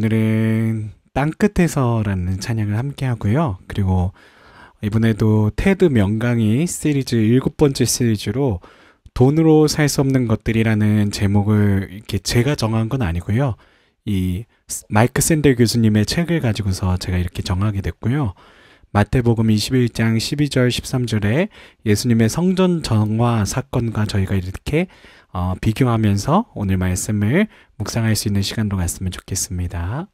오늘은 땅끝에서라는 찬양을 함께 하고요. 그리고 이번에도 테드 명강의 시리즈 7번째 시리즈로 돈으로 살 수 없는 것들이라는 제목을 이렇게 제가 정한 건 아니고요. 이 마이크 샌델 교수님의 책을 가지고서 제가 이렇게 정하게 됐고요. 마태복음 21장 12절 13절에 예수님의 성전 정화 사건과 저희가 이렇게 비교하면서 오늘 말씀을 묵상할 수 있는 시간으로 갔으면 좋겠습니다.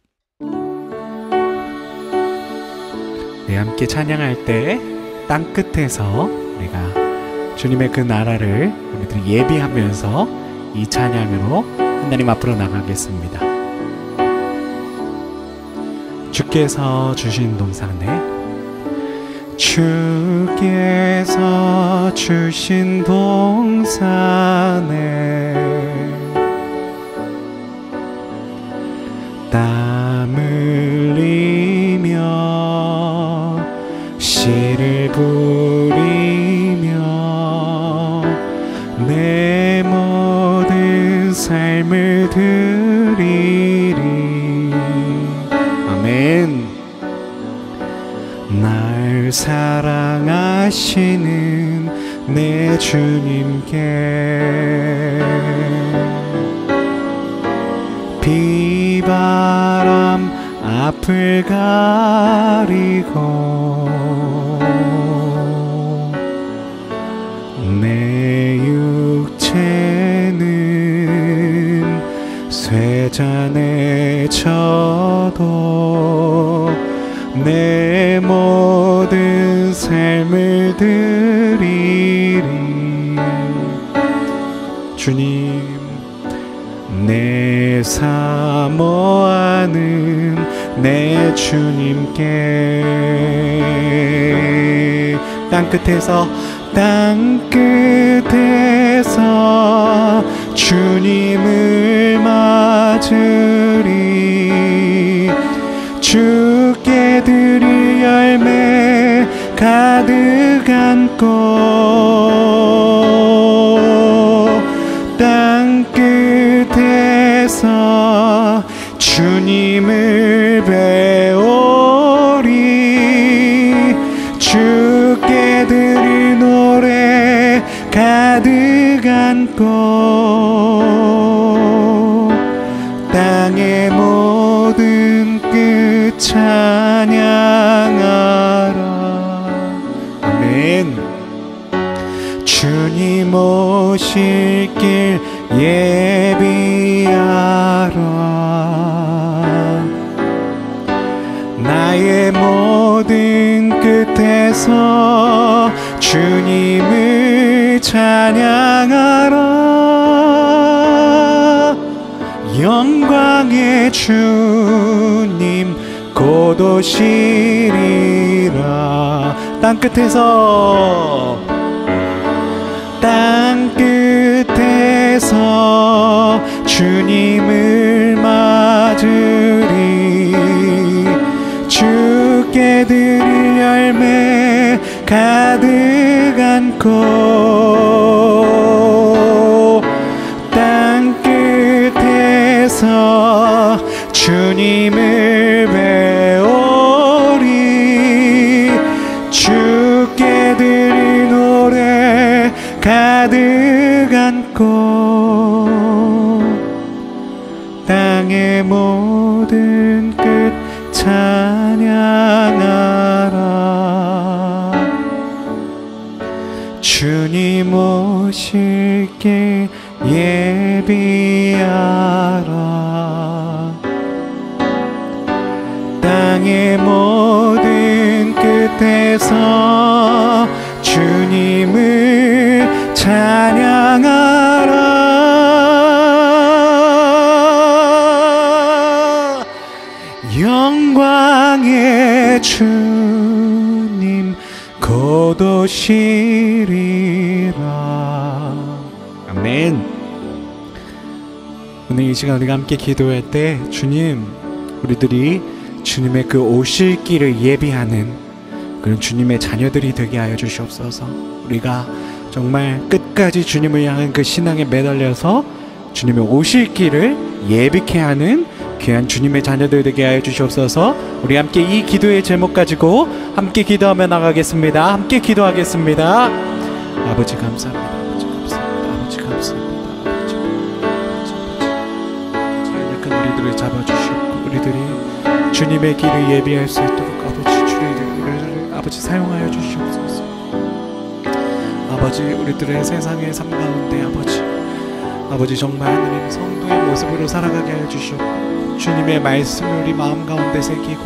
네, 함께 찬양할 때 땅끝에서 우리가 주님의 그 나라를 우리들이 예비하면서 이 찬양으로 하나님 앞으로 나가겠습니다. 주께서 주신 동산에 주께서 주신 동산에 땀 흘리며 씨를 부리며 내 모든 삶을 드리리. 아멘. 날 사랑하시는 내 주님께 비바람 앞을 가리고 내 육체는 쇠잔에 져도 내 모든 삶을 드리리. 주님, 내 사모하는 내 주님께 땅끝에서 주님을 맞으리. 주께 드릴 열매 가득 안고 땅끝에서 주님을 배우리. 주께 드릴 노래 가득 안고 땅의 모든 끝 찬양하라. 아멘. 주님 오실 길 예비하라. 나의 모든 끝에서 주님을 찬양하라. 영광의 주님 곧 오시리라. 땅끝에서 주님을 맞으리. 주께 드릴 열매 가득 안고 땅끝에서 주님을 배우리. 주께 드릴 노래 가득 안고 땅의 모든 끝 찬양하라. 주님 오실 길 예비하라. 땅의 모든 끝에서 주님을 찬양하라. 영광의 주님 곧 오시리라. 아멘. 오늘 이 시간 우리가 함께 기도할 때 주님, 우리들이 주님의 그 오실 길을 예비하는 그런 주님의 자녀들이 되게 하여 주시옵소서. 우리가 정말 끝까지 주님을 향한 그 신앙에 매달려서 주님의 오실 길을 예비케 하는 귀한 주님의 자녀들 되게 하여 주시옵소서. 우리 함께 이 기도의 제목 가지고 함께 기도하며 나가겠습니다. 함께 기도하겠습니다. 아버지 감사합니다. 아버지 감사합니다. 아버지 감사합니다. 아버지 약간 우리들을 잡아주시고 우리들이 주님의 길을 예비할 수 있도록 아버지 주님을 아버지 사용하여 주시옵소서. 아버지 우리들의 세상의 삶 가운데 아버지 정말 하나님 성도의 모습으로 살아가게 하여 주시옵고 주님의 말씀을 우리 마음 가운데 새기고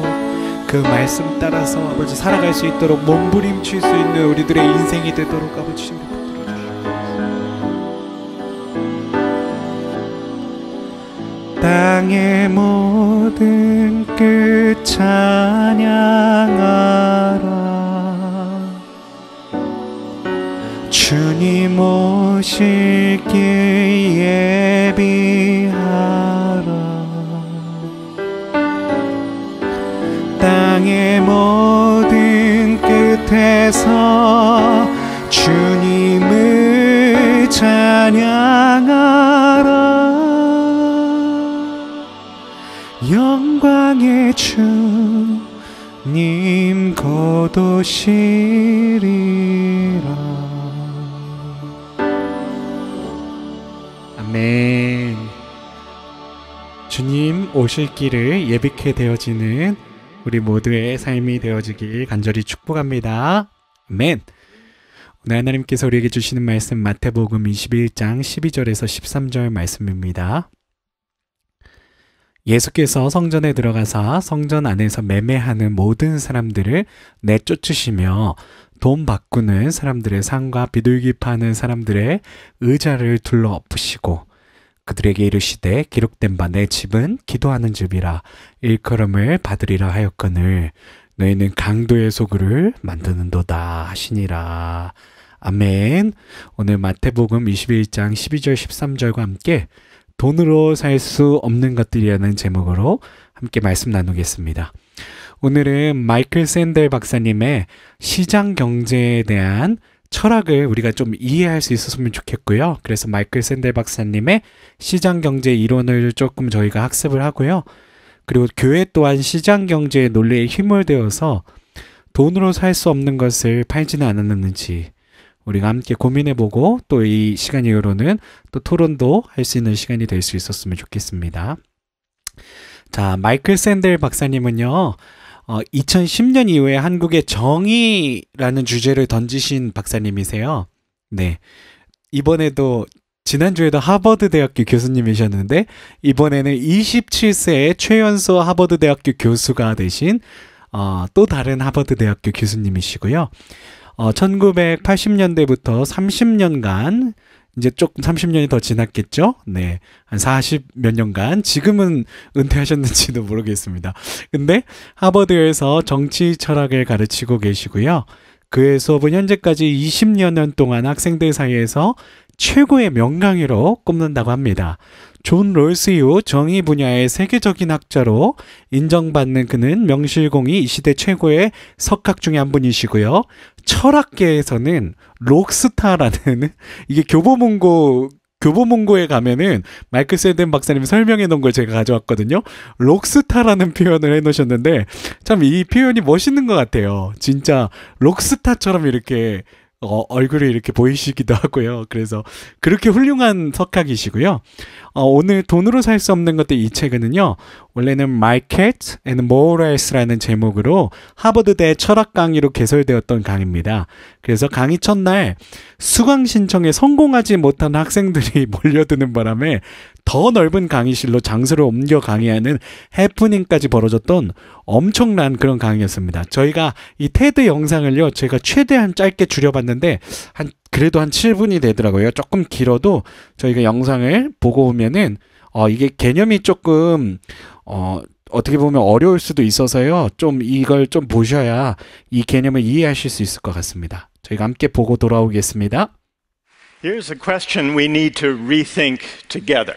그 말씀 따라서 아버지 살아갈 수 있도록 몸부림칠 수 있는 우리들의 인생이 되도록 아버지 주님 붙들어 주시옵소서. 땅의 모든 끝 찬양하라. 주님 오실 길 예비하라. 땅의 모든 끝에서 주님을 찬양하라. 영광의 주님 곧 오시리라. 아멘. 주님 오실 길을 예비케 되어지는 우리 모두의 삶이 되어지길 간절히 축복합니다. 아멘. 오늘 하나님께서 우리에게 주시는 말씀 마태복음 21장 12절에서 13절 말씀입니다. 예수께서 성전에 들어가사 성전 안에서 매매하는 모든 사람들을 내쫓으시며 돈 바꾸는 사람들의 상과 비둘기 파는 사람들의 의자를 둘러 엎으시고 그들에게 이르시되 기록된 바 내 집은 기도하는 집이라 일컬음을 받으리라 하였거늘 너희는 강도의 소굴을 만드는도다 하시니라. 아멘. 오늘 마태복음 21장 12절 13절과 함께 돈으로 살 수 없는 것들이라는 제목으로 함께 말씀 나누겠습니다. 오늘은 마이클 샌델 박사님의 시장 경제에 대한 철학을 우리가 좀 이해할 수 있었으면 좋겠고요. 그래서 마이클 샌델 박사님의 시장 경제 이론을 조금 저희가 학습을 하고요. 그리고 교회 또한 시장 경제의 논리에 힘을 되어서 돈으로 살 수 없는 것을 팔지는 않았는지 우리가 함께 고민해보고 또 이 시간 이후로는 또 토론도 할 수 있는 시간이 될 수 있었으면 좋겠습니다. 자, 마이클 샌델 박사님은요. 2010년 이후에 한국의 정의라는 주제를 던지신 박사님이세요. 네. 이번에도 지난주에도 하버드 대학교 교수님이셨는데 이번에는 27세의 최연소 하버드 대학교 교수가 되신 또 다른 하버드 대학교 교수님이시고요. 1980년대부터 30년간 이제 조금 30년이 더 지났겠죠? 네. 한 40 몇 년간 지금은 은퇴하셨는지도 모르겠습니다. 근데 하버드에서 정치 철학을 가르치고 계시고요. 그의 수업은 현재까지 20여 년 동안 학생들 사이에서 최고의 명강의로 꼽는다고 합니다. 존 롤스 이후 정의 분야의 세계적인 학자로 인정받는 그는 명실공히 이 시대 최고의 석학 중에 한 분이시고요. 철학계에서는 록스타라는 이게 교보문고에 가면은 마이클 샌델 박사님이 설명해 놓은 걸 제가 가져왔거든요. 록스타라는 표현을 해 놓으셨는데 참 이 표현이 멋있는 것 같아요. 진짜 록스타처럼 이렇게 얼굴이 이렇게 보이시기도 하고요. 그래서 그렇게 훌륭한 석학이시고요. 오늘 돈으로 살 수 없는 것들 이 책은요. 원래는 Market and Morals라는 제목으로 하버드대 철학 강의로 개설되었던 강의입니다. 그래서 강의 첫날 수강 신청에 성공하지 못한 학생들이 몰려드는 바람에 더 넓은 강의실로 장소를 옮겨 강의하는 해프닝까지 벌어졌던 엄청난 그런 강의였습니다. 저희가 이 테드 영상을요. 제가 최대한 짧게 줄여봤는데 그래도 한 7분이 되더라고요. 조금 길어도 저희가 영상을 보고 오면은 이게 개념이 조금 어떻게 보면 어려울 수도 있어서요. 좀 이걸 좀 보셔야 이 개념을 이해하실 수 있을 것 같습니다. 저희가 함께 보고 돌아오겠습니다. Here's a question we need to rethink together.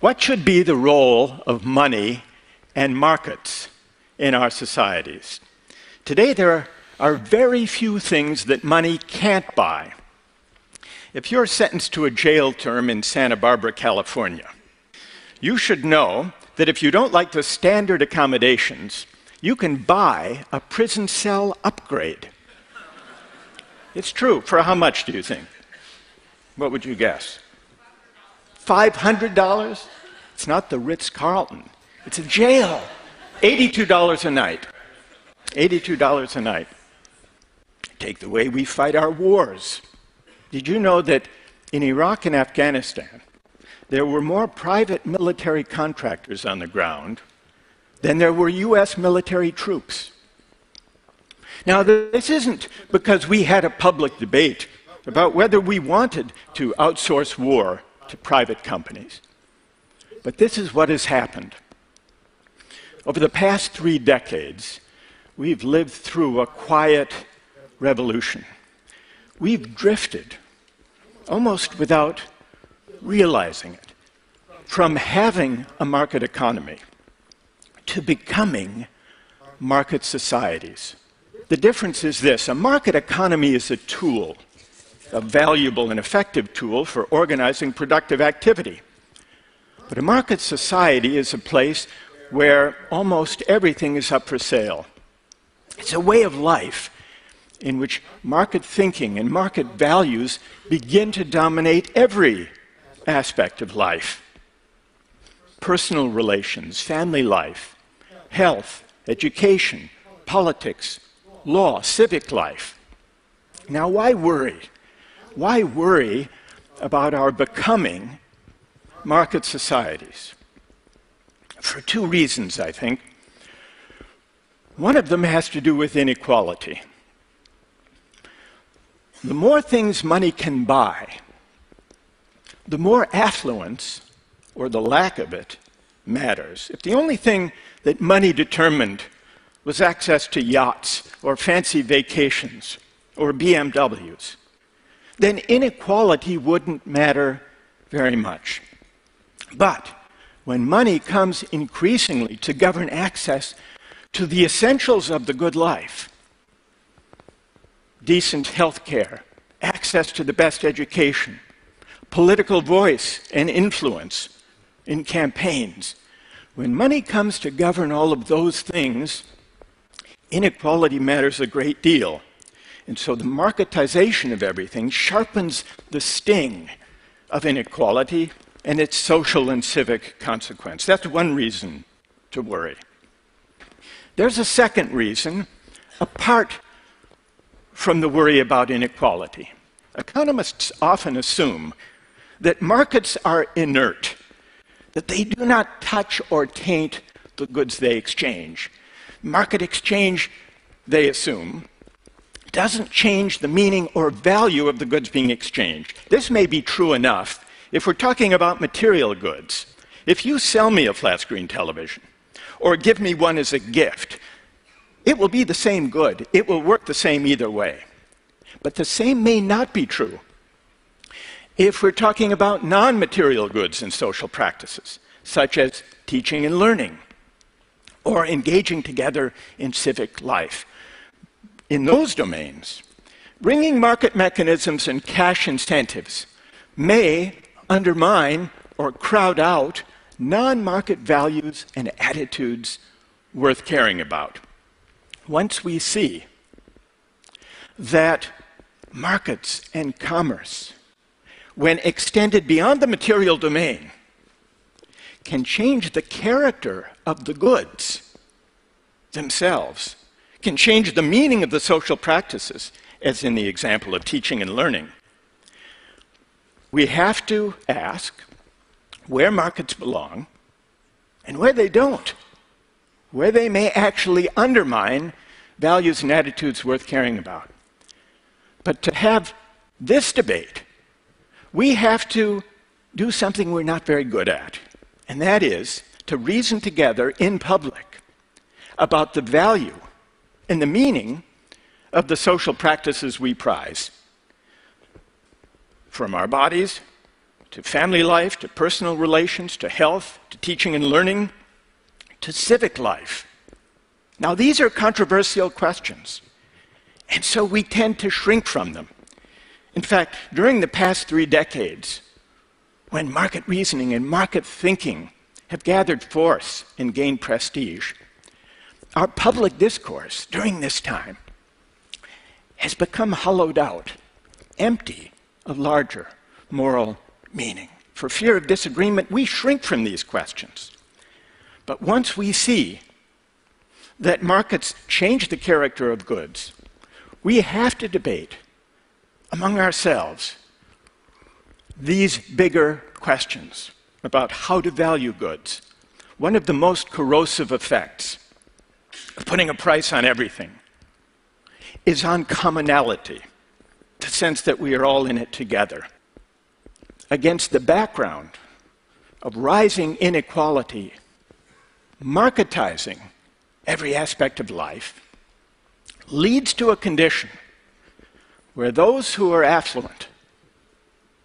What should be the role of money and markets in our societies? Today there are very few things that money can't buy. If you're sentenced to a jail term in Santa Barbara, California, you should know that if you don't like the standard accommodations, you can buy a prison cell upgrade. It's true. For how much do you think? What would you guess? $500? It's not the Ritz-Carlton. It's a jail. $82 a night. $82 a night. Take the way we fight our wars. Did you know that in Iraq and Afghanistan, there were more private military contractors on the ground than there were US military troops? Now, this isn't because we had a public debate about whether we wanted to outsource war to private companies. But this is what has happened. Over the past 3 decades, we've lived through a quiet revolution. We've drifted, almost without realizing it, from having a market economy to becoming market societies. The difference is this: a market economy is a tool, a valuable and effective tool for organizing productive activity. But a market society is a place where almost everything is up for sale. It's a way of life in which market thinking and market values begin to dominate every aspect of life. Personal relations, family life, health, education, politics, law, civic life. Now, why worry? Why worry about our becoming market societies? For 2 reasons, I think. One of them has to do with inequality. The more things money can buy, the more affluence, or the lack of it, matters. If the only thing that money determined was access to yachts, or fancy vacations, or BMWs, then inequality wouldn't matter very much. But when money comes increasingly to govern access to the essentials of the good life, decent health care, access to the best education, political voice and influence in campaigns, when money comes to govern all of those things, inequality matters a great deal. And so the marketization of everything sharpens the sting of inequality and its social and civic consequence. That's one reason to worry. There's a second reason, apart from the worry about inequality. Economists often assume that markets are inert, that they do not touch or taint the goods they exchange. Market exchange, they assume, doesn't change the meaning or value of the goods being exchanged. This may be true enough if we're talking about material goods. If you sell me a flat screen television or give me one as a gift, it will be the same good. It will work the same either way. But the same may not be true if we're talking about non-material goods and social practices, such as teaching and learning or engaging together in civic life. In those domains, bringing market mechanisms and cash incentives may undermine or crowd out non-market values and attitudes worth caring about. Once we see that markets and commerce, when extended beyond the material domain, can change the character of the goods themselves, can change the meaning of the social practices, as in the example of teaching and learning, we have to ask where markets belong and where they don't, where they may actually undermine values and attitudes worth caring about. But to have this debate, we have to do something we're not very good at, and that is to reason together in public about the value and the meaning of the social practices we prize. From our bodies, to family life, to personal relations, to health, to teaching and learning, to civic life. Now, these are controversial questions, and so we tend to shrink from them. In fact, during the past 3 decades, when market reasoning and market thinking have gathered force and gained prestige, our public discourse during this time has become hollowed out, empty of larger moral meaning. For fear of disagreement, we shrink from these questions. But once we see that markets change the character of goods, we have to debate among ourselves these bigger questions about how to value goods. One of the most corrosive effects of putting a price on everything is on commonality, the sense that we are all in it together. Against the background of rising inequality, marketizing every aspect of life leads to a condition where those who are affluent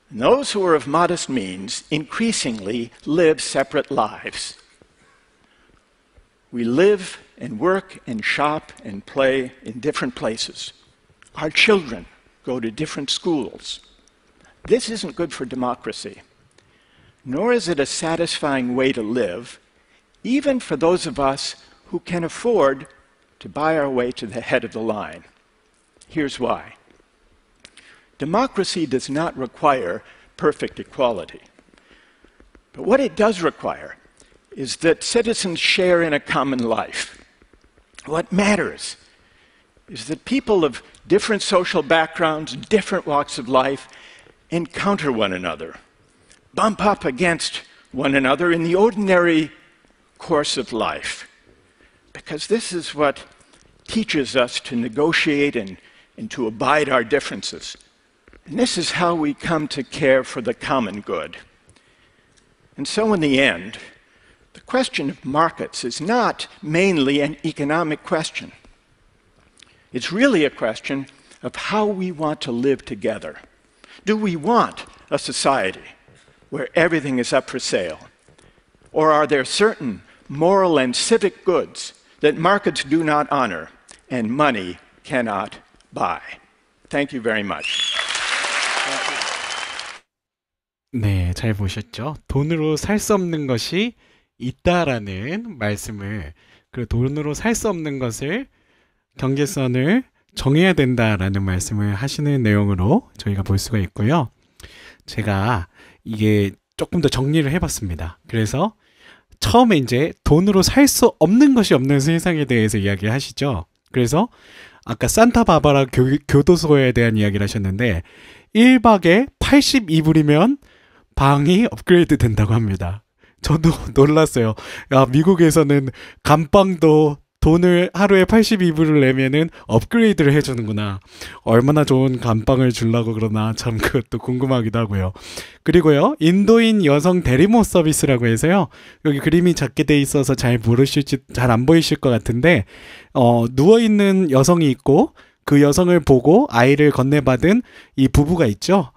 and those who are of modest means increasingly live separate lives. We live and work and shop and play in different places. Our children go to different schools. This isn't good for democracy, nor is it a satisfying way to live, even for those of us who can afford to buy our way to the head of the line. Here's why. Democracy does not require perfect equality. But what it does require is that citizens share in a common life. What matters is that people of different social backgrounds, different walks of life, encounter one another, bump up against one another in the ordinary course of life. Because this is what teaches us to negotiate and to abide our differences. And this is how we come to care for the common good. And so in the end, the question of markets is not mainly an economic question. It's really a question of how we want to live together. Do we want a society where everything is up for sale? Or are there certain moral and civic goods that markets do not honor and money cannot buy? Thank you very much. 네, 잘 보셨죠? 돈으로 살 수 없는 것이 있다라는 말씀을, 그리고 돈으로 살 수 없는 것을 경계선을 정해야 된다라는 말씀을 하시는 내용으로 저희가 볼 수가 있고요. 제가 이게 조금 더 정리를 해봤습니다. 그래서 처음에 이제 돈으로 살 수 없는 것이 없는 세상에 대해서 이야기를 하시죠. 그래서 아까 산타바바라 교도소에 대한 이야기를 하셨는데 1박에 82불이면 방이 업그레이드 된다고 합니다. 저도 놀랐어요. 야, 미국에서는 감방도 돈을 하루에 82불을 내면은 업그레이드를 해주는구나. 얼마나 좋은 감방을 주려고 그러나 참 그것도 궁금하기도 하고요. 그리고요, 인도인 여성 대리모 서비스라고 해서요. 여기 그림이 작게 돼 있어서 잘 모르실지, 잘 안 보이실 것 같은데, 누워있는 여성이 있고 그 여성을 보고 아이를 건네받은 이 부부가 있죠.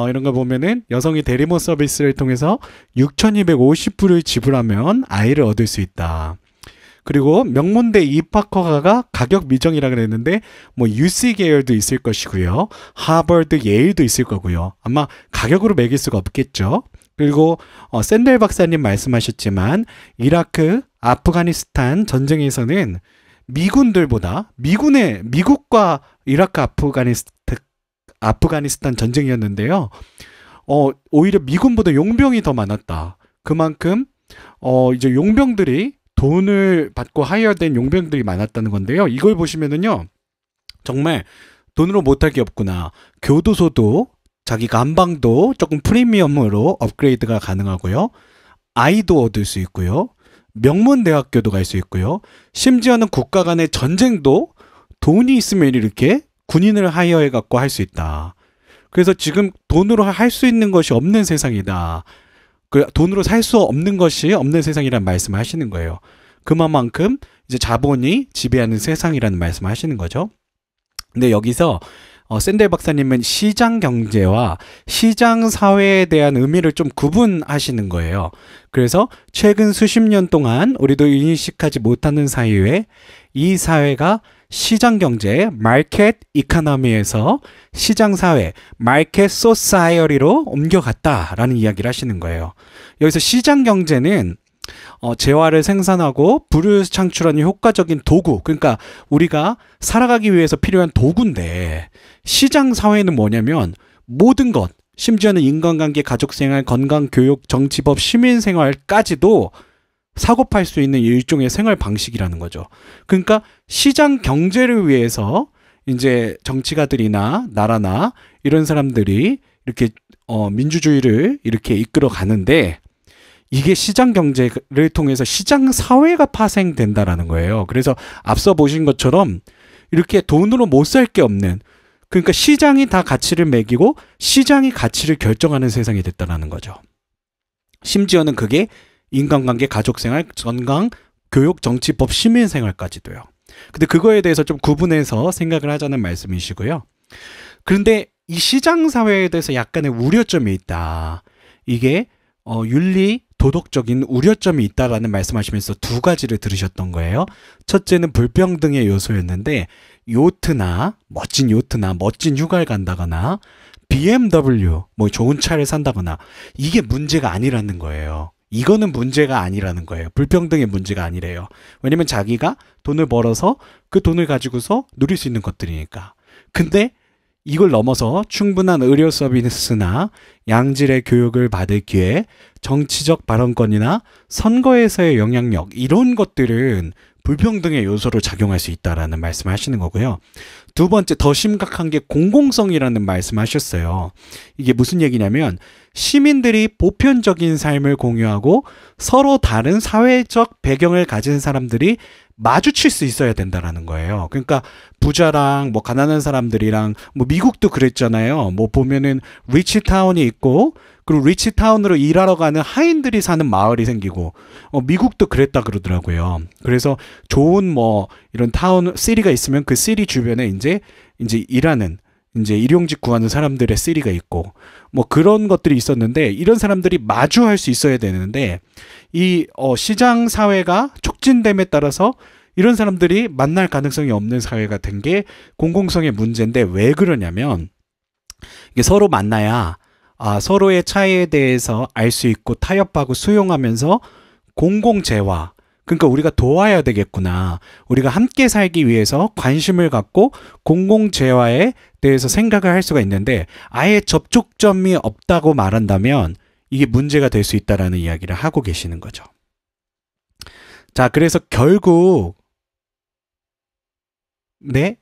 이런 거 보면은 여성이 대리모 서비스를 통해서 6,250불을 지불하면 아이를 얻을 수 있다. 그리고 명문대 입학 허가가 가격 미정이라 그랬는데 뭐 UC 계열도 있을 것이고요. 하버드, 예일도 있을 거고요. 아마 가격으로 매길 수가 없겠죠. 그리고 샌델 박사님 말씀하셨지만 이라크, 아프가니스탄 전쟁에서는 미군들보다 미국과 이라크, 아프가니스탄 전쟁이었는데요. 오히려 미군보다 용병이 더 많았다. 그만큼 이제 용병들이 돈을 받고 하이어된 용병들이 많았다는 건데요. 이걸 보시면은요, 정말 돈으로 못할 게 없구나. 교도소도 자기 감방도 조금 프리미엄으로 업그레이드가 가능하고요. 아이도 얻을 수 있고요. 명문대학교도 갈 수 있고요. 심지어는 국가 간의 전쟁도 돈이 있으면 이렇게 군인을 하이어해 갖고 할 수 있다. 그래서 지금 돈으로 할 수 있는 것이 없는 세상이다. 돈으로 살 수 없는 것이 없는 세상이라는 말씀을 하시는 거예요. 그만큼 이제 자본이 지배하는 세상이라는 말씀을 하시는 거죠. 근데 여기서 샌델 박사님은 시장 경제와 시장 사회에 대한 의미를 좀 구분하시는 거예요. 그래서 최근 수십 년 동안 우리도 인식하지 못하는 사이에 이 사회가 시장 경제, 마켓 이코노미에서 시장 사회, 마켓 소사이어리로 옮겨갔다라는 이야기를 하시는 거예요. 여기서 시장 경제는 재화를 생산하고 부를 창출하는 효과적인 도구, 그러니까 우리가 살아가기 위해서 필요한 도구인데, 시장 사회는 뭐냐면 모든 것, 심지어는 인간관계, 가족생활, 건강, 교육, 정치법, 시민생활까지도 사고팔 수 있는 일종의 생활 방식이라는 거죠. 그러니까 시장 경제를 위해서 이제 정치가들이나 나라나 이런 사람들이 이렇게 민주주의를 이렇게 이끌어 가는데, 이게 시장 경제를 통해서 시장 사회가 파생된다라는 거예요. 그래서 앞서 보신 것처럼 이렇게 돈으로 못 살 게 없는, 그러니까 시장이 다 가치를 매기고 시장이 가치를 결정하는 세상이 됐다라는 거죠. 심지어는 그게 인간관계, 가족생활, 건강, 교육, 정치법, 시민생활까지도요. 근데 그거에 대해서 좀 구분해서 생각을 하자는 말씀이시고요. 그런데 이 시장 사회에 대해서 약간의 우려점이 있다. 이게 윤리, 도덕적인 우려점이 있다라는 말씀하시면서 두 가지를 들으셨던 거예요. 첫째는 불평등의 요소였는데, 멋진 요트나 멋진 휴가를 간다거나 BMW 뭐 좋은 차를 산다거나 이게 문제가 아니라는 거예요. 이거는 문제가 아니라는 거예요. 불평등의 문제가 아니래요. 왜냐면 자기가 돈을 벌어서 그 돈을 가지고서 누릴 수 있는 것들이니까. 근데 이걸 넘어서 충분한 의료 서비스나 양질의 교육을 받을 기회, 정치적 발언권이나 선거에서의 영향력, 이런 것들은 불평등의 요소로 작용할 수 있다라는 말씀을 하시는 거고요. 두 번째, 더 심각한 게 공공성이라는 말씀하셨어요. 이게 무슨 얘기냐면 시민들이 보편적인 삶을 공유하고 서로 다른 사회적 배경을 가진 사람들이 마주칠 수 있어야 된다라는 거예요. 그러니까 부자랑 뭐 가난한 사람들이랑, 뭐 미국도 그랬잖아요. 뭐 보면은 리치타운이 있고, 그리고 리치타운으로 일하러 가는 하인들이 사는 마을이 생기고, 미국도 그랬다 그러더라고요. 그래서 좋은 뭐 이런 타운, 시리가 있으면 그 시리 주변에 이제 일하는, 이제 일용직 구하는 사람들의 시리가 있고, 뭐 그런 것들이 있었는데, 이런 사람들이 마주할 수 있어야 되는데, 이 시장 사회가 촉진됨에 따라서 이런 사람들이 만날 가능성이 없는 사회가 된 게 공공성의 문제인데, 왜 그러냐면 이게 서로 만나야 서로의 차이에 대해서 알 수 있고 타협하고 수용하면서 공공재화, 그러니까 우리가 도와야 되겠구나, 우리가 함께 살기 위해서 관심을 갖고 공공재화에 대해서 생각을 할 수가 있는데, 아예 접촉점이 없다고 말한다면 이게 문제가 될 수 있다라는 이야기를 하고 계시는 거죠. 자, 그래서 결국 네?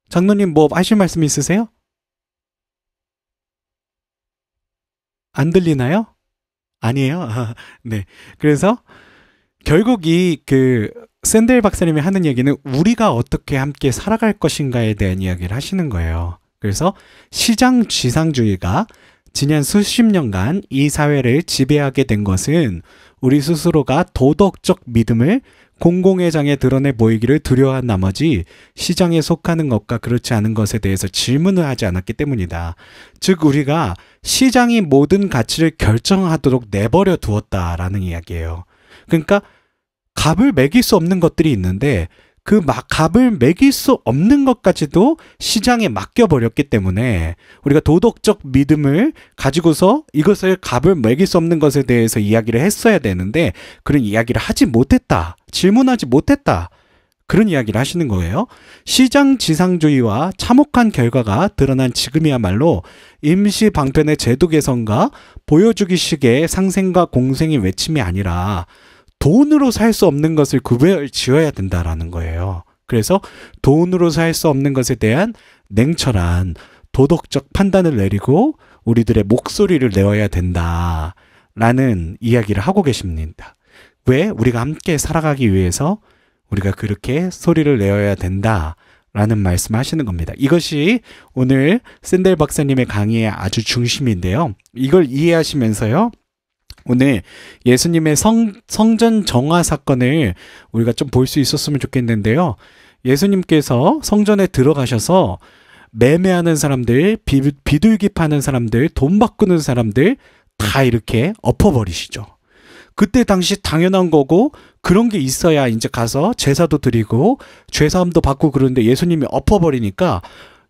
장로님 뭐 하실 말씀 있으세요? 안 들리나요? 아니에요? 네. 그래서 결국 샌델 박사님이 하는 얘기는 우리가 어떻게 함께 살아갈 것인가에 대한 이야기를 하시는 거예요. 그래서 시장 지상주의가 지난 수십 년간 이 사회를 지배하게 된 것은 우리 스스로가 도덕적 믿음을 공공의 장에 드러내 보이기를 두려워한 나머지 시장에 속하는 것과 그렇지 않은 것에 대해서 질문을 하지 않았기 때문이다. 즉 우리가 시장이 모든 가치를 결정하도록 내버려 두었다라는 이야기예요. 그러니까 값을 매길 수 없는 것들이 있는데 그 값을 매길 수 없는 것까지도 시장에 맡겨버렸기 때문에 우리가 도덕적 믿음을 가지고서 이것을 값을 매길 수 없는 것에 대해서 이야기를 했어야 되는데 그런 이야기를 하지 못했다. 질문하지 못했다. 그런 이야기를 하시는 거예요. 시장 지상주의와 참혹한 결과가 드러난 지금이야말로 임시 방편의 제도 개선과 보여주기식의 상생과 공생의 외침이 아니라 돈으로 살 수 없는 것을 구별 지어야 된다라는 거예요. 그래서 돈으로 살 수 없는 것에 대한 냉철한 도덕적 판단을 내리고 우리들의 목소리를 내어야 된다라는 이야기를 하고 계십니다. 왜? 우리가 함께 살아가기 위해서 우리가 그렇게 소리를 내어야 된다라는 말씀하시는 겁니다. 이것이 오늘 샌델 박사님의 강의의 아주 중심인데요. 이걸 이해하시면서요. 오늘 예수님의 성전 정화 사건을 우리가 좀 볼 수 있었으면 좋겠는데요. 예수님께서 성전에 들어가셔서 매매하는 사람들, 비둘기 파는 사람들, 돈 바꾸는 사람들 다 이렇게 엎어버리시죠. 그때 당시 당연한 거고 그런 게 있어야 이제 가서 제사도 드리고 죄사함도 받고 그러는데 예수님이 엎어버리니까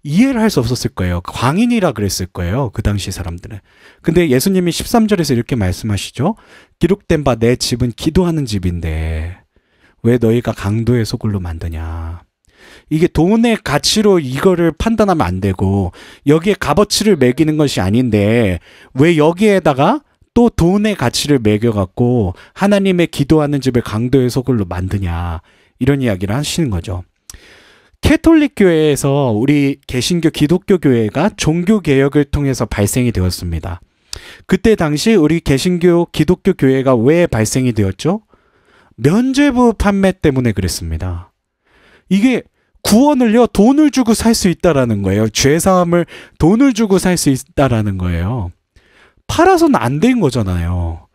이해를 할 수 없었을 거예요. 광인이라 그랬을 거예요. 그 당시 사람들은. 근데 예수님이 13절에서 이렇게 말씀하시죠. 기록된 바 내 집은 기도하는 집인데 왜 너희가 강도의 소굴로 만드냐. 이게 돈의 가치로 이거를 판단하면 안 되고 여기에 값어치를 매기는 것이 아닌데 왜 여기에다가 또 돈의 가치를 매겨갖고 하나님의 기도하는 집을 강도의 소굴로 만드냐. 이런 이야기를 하시는 거죠. 캐톨릭 교회에서 우리 개신교 기독교 교회가 종교 개혁을 통해서 발생이 되었습니다. 그때 당시 우리 개신교 기독교 교회가 왜 발생이 되었죠? 면죄부 판매 때문에 그랬습니다. 이게 구원을요, 돈을 주고 살 수 있다라는 거예요. 죄사함을 돈을 주고 살 수 있다라는 거예요. 팔아서는 안 된 거잖아요.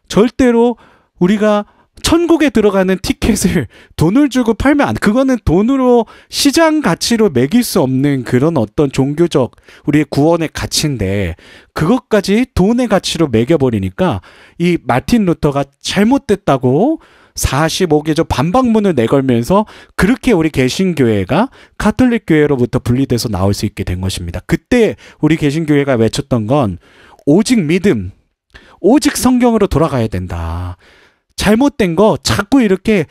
절대로 우리가 천국에 들어가는 티켓을 돈을 주고 팔면 안, 그거는 돈으로 시장 가치로 매길 수 없는 그런 어떤 종교적 우리의 구원의 가치인데 그것까지 돈의 가치로 매겨버리니까 이 마틴 루터가 잘못됐다고 45개조 반박문을 내걸면서 그렇게 우리 개신교회가 가톨릭 교회로부터 분리돼서 나올 수 있게 된 것입니다. 그때 우리 개신교회가 외쳤던 건 오직 믿음, 오직 성경으로 돌아가야 된다. 잘못된 거 자꾸 이렇게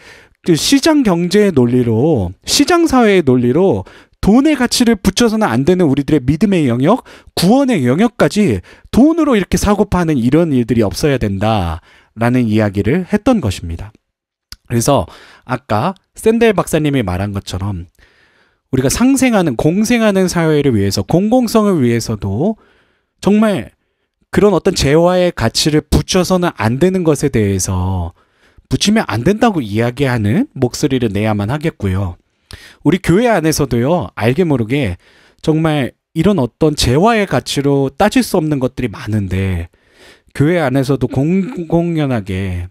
시장 경제의 논리로, 시장 사회의 논리로 돈의 가치를 붙여서는 안 되는 우리들의 믿음의 영역, 구원의 영역까지 돈으로 이렇게 사고 파는 이런 일들이 없어야 된다라는 이야기를 했던 것입니다. 그래서 아까 샌델 박사님이 말한 것처럼 우리가 상생하는, 공생하는 사회를 위해서, 공공성을 위해서도 정말 그런 어떤 재화의 가치를 붙여서는 안 되는 것에 대해서 붙이면 안 된다고 이야기하는 목소리를 내야만 하겠고요. 우리 교회 안에서도요, 알게 모르게 정말 이런 어떤 재화의 가치로 따질 수 없는 것들이 많은데 교회 안에서도 공공연하게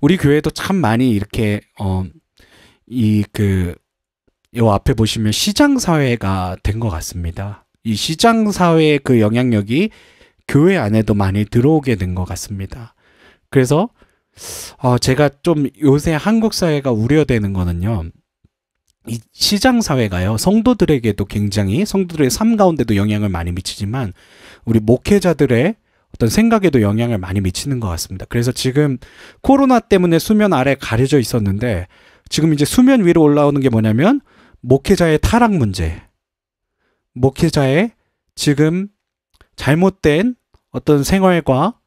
우리 교회도 참 많이 이렇게 요 앞에 보시면 시장 사회가 된 것 같습니다. 이 시장 사회의 그 영향력이 교회 안에도 많이 들어오게 된 것 같습니다. 그래서 제가 좀 요새 한국 사회가 우려되는 거는요. 이 시장 사회가요. 성도들에게도 굉장히 성도들의 삶 가운데도 영향을 많이 미치지만 우리 목회자들의 어떤 생각에도 영향을 많이 미치는 것 같습니다. 그래서 지금 코로나 때문에 수면 아래 가려져 있었는데 지금 이제 수면 위로 올라오는 게 뭐냐면 목회자의 타락 문제, 목회자의 지금 잘못된 어떤 생활과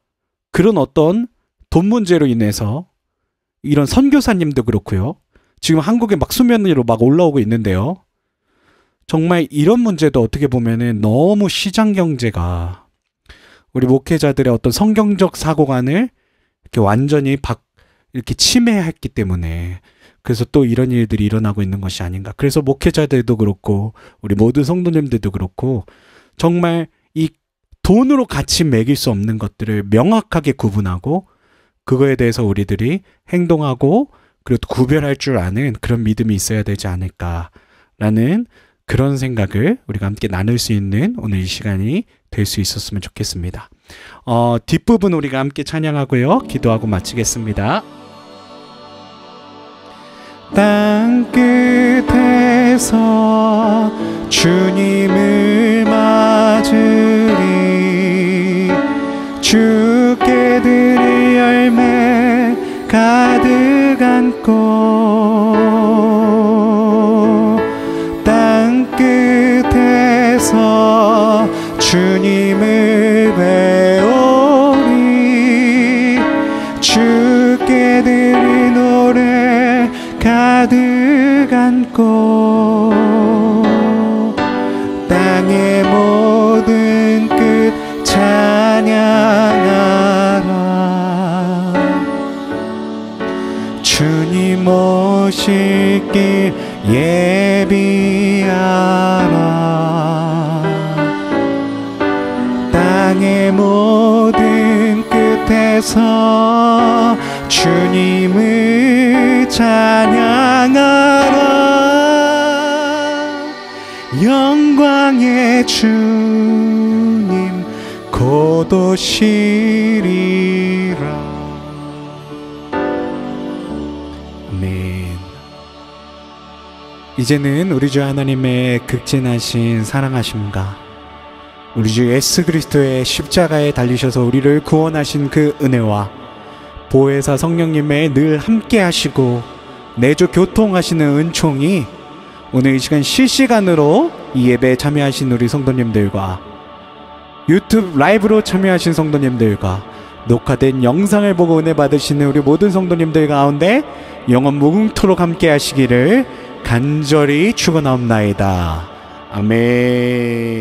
그런 어떤 돈 문제로 인해서 이런 선교사님도 그렇고요. 지금 한국에 막 수면 위로 막 올라오고 있는데요. 정말 이런 문제도 어떻게 보면은 너무 시장 경제가 우리 목회자들의 어떤 성경적 사고관을 이렇게 완전히 이렇게 침해했기 때문에 그래서 또 이런 일들이 일어나고 있는 것이 아닌가. 그래서 목회자들도 그렇고 우리 모든 성도님들도 그렇고 정말 이 돈으로 같이 매길 수 없는 것들을 명확하게 구분하고 그거에 대해서 우리들이 행동하고 그리고 구별할 줄 아는 그런 믿음이 있어야 되지 않을까라는 그런 생각을 우리가 함께 나눌 수 있는 오늘 이 시간이 될 수 있었으면 좋겠습니다. 뒷부분 우리가 함께 찬양하고요. 기도하고 마치겠습니다. 땅끝에서 주님을 맞으리 주께 드릴 열매 가득 안고 땅끝에서 주님을 배우리 주께 드릴 노래 가득 안고 땅의 모든 끝 찬양하라 주님 오실 길 예비하라 땅의 모든 끝에서 주님을 찬양하라 영광의 주님 곧 오시리라. 아멘. 이제는 우리 주 하나님의 극진하신 사랑하심과 우리 주 예수 그리스도의 십자가에 달리셔서 우리를 구원하신 그 은혜와 보혜사 성령님의 늘 함께 하시고 내주 교통하시는 은총이 오늘 이 시간 실시간으로 이 예배에 참여하신 우리 성도님들과 유튜브 라이브로 참여하신 성도님들과 녹화된 영상을 보고 은혜 받으시는 우리 모든 성도님들 가운데 영원 무궁토록 함께 하시기를 간절히 축원하옵나이다. 아멘.